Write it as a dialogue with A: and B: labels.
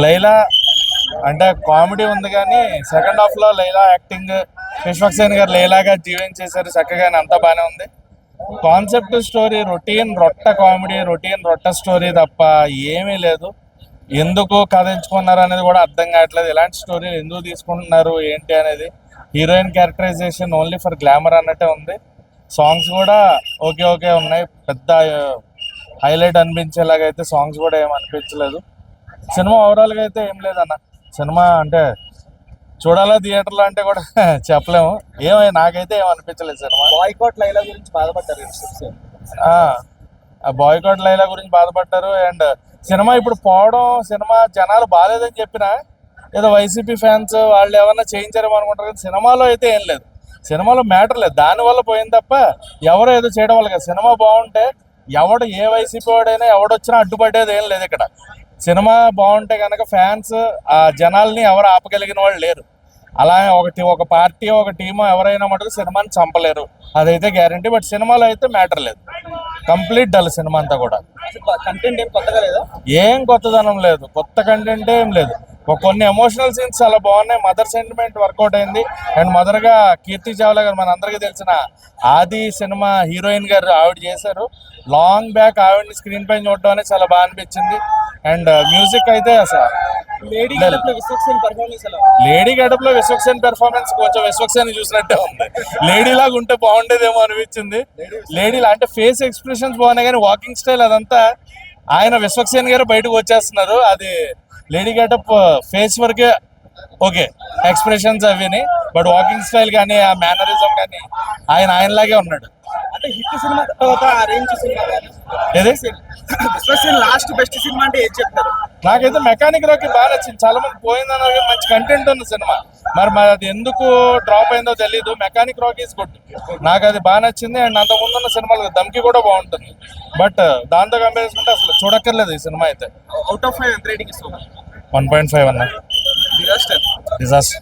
A: లైలా అంటే కామెడీ ఉంది కానీ సెకండ్ హాఫ్ లో లైలా యాక్టింగ్, విశ్వక్సేన్ గారు లైలాగా జీవించేశారు చక్కగా, అంతా బాగానే ఉంది. కాన్సెప్ట్ స్టోరీ రొటీన్ రొట్ట కామెడీ, రొటీన్ రొట్ట స్టోరీ తప్ప ఏమీ లేదు. ఎందుకు కథ ఎంచుకున్నారు అనేది కూడా అర్థం కావట్లేదు. ఇలాంటి స్టోరీలు ఎందుకు తీసుకుంటున్నారు ఏంటి అనేది. Heroine characterization only for glamour అన్నట్టే ఉంది. సాంగ్స్ కూడా ఓకే ఓకే ఉన్నాయి, పెద్ద హైలైట్ అనిపించేలాగా అయితే సాంగ్స్ కూడా ఏం అనిపించలేదు. సినిమా ఓవరాల్గా అయితే ఏం లేదన్న. సినిమా అంటే చూడాలా థియేటర్లో అంటే కూడా చెప్పలేము. నాకైతే ఏం అనిపించలేదు సినిమా.
B: బాయ్కాట్ లైలా గురించి బాధపడ్డారు.
A: ఆ బాయ్కాట్ లైలా గురించి బాధపడ్డారు. అండ్ సినిమా ఇప్పుడు పోవడం, సినిమా జనాలు బాగాలేదని చెప్పినా ఏదో వైసీపీ ఫ్యాన్స్ వాళ్ళు ఏమన్నా చేయించారేమో అనుకుంటారు కానీ సినిమాలో అయితే ఏం లేదు. సినిమాలో మ్యాటర్ లేదు, దానివల్ల పోయింది తప్ప ఎవరో ఏదో చేయడం వల్ల కాదు. సినిమా బాగుంటే ఎవడు ఏ వైసీపీ వాడైనా ఎవడొచ్చినా అడ్డుపడేది ఏం లేదు ఇక్కడ. సినిమా బాగుంటే కనుక ఫ్యాన్స్ ఆ జనాల్ని ఎవరు ఆపగలిగిన వాళ్ళు లేరు. అలా ఒక పార్టీ ఒక టీము ఎవరైనా మటుకు సినిమాని చంపలేరు, అదైతే గ్యారంటీ. బట్ సినిమాలో అయితే మ్యాటర్ లేదు, కంప్లీట్ డల్ సినిమా అంతా కూడా.
B: కంటెంట్ ఏం కొత్తగా లేదా?
A: ఏం కొత్తదనం లేదు, కొత్త కంటెంట్ ఏం లేదు. కొన్ని ఎమోషనల్ సీన్స్ చాలా బాగున్నాయి. మదర్ సెంటిమెంట్ వర్కౌట్ అయింది. అండ్ మదర్గా కీర్తి చావ్లా గారు, మన అందరికీ తెలిసిన ఆది సినిమా హీరోయిన్ గారు ఆవిడ చేశారు. లాంగ్ బ్యాక్ ఆవిడని స్క్రీన్ పైన చూడడం అనేది చాలా బాగా అనిపించింది. అండ్ మ్యూజిక్ అయితే అసలు
B: లేడీ గెటప్
A: లో విశ్వక్సేన్ పెర్ఫార్మెన్స్ కొంచెం విశ్వక్సేన్ చూసినట్టే ఉంది. లేడీ లాగా ఉంటే బాగుండేదేమో అనిపించింది. లేడీలా అంటే ఫేస్ ఎక్స్ప్రెషన్స్ బాగున్నాయి కానీ వాకింగ్ స్టైల్ అదంతా ఆయన విశ్వక్సేన్ గారు బయటకు వచ్చేస్తున్నారు. అది లేడీ గెటప్ ఫేస్ వరకే ఓకే, ఎక్స్ప్రెషన్స్ అవిని. బట్ వాకింగ్ స్టైల్ కానీ ఆ మేనరిజం కానీ ఆయనలాగే ఉన్నాడు.
B: అంటే హిట్ సినిమా తర్వాత ఆ రేంజ్ సినిమా
A: ఏది
B: లాస్ట్ బెస్ట్ సినిమా అంటే ఏం చెప్తారు?
A: నాకైతే మెకానిక్ రాకీ బాగా నచ్చింది. చాలా మంది పోయిందన్న మంచి కంటెంట్ ఉన్న సినిమా, మరి అది ఎందుకు డ్రాప్ అయిందో తెలీదు. మెకానిక్ రాకీ ఇస్ గుడ్, నాకు అది బాగా నచ్చింది. అండ్ అంత ముందున్న సినిమాలు దమ్కి కూడా బాగుంటుంది. బట్ దాంతో కంపేర్ చేసుకుంటే అసలు చూడక్కర్లేదు ఈ సినిమా అయితే.
B: అవుట్ ఆఫ్ 5 ఎంత రేటింగ్ ఇస్తావు?
A: 1.5 అన్న.
B: డిజాస్టర్.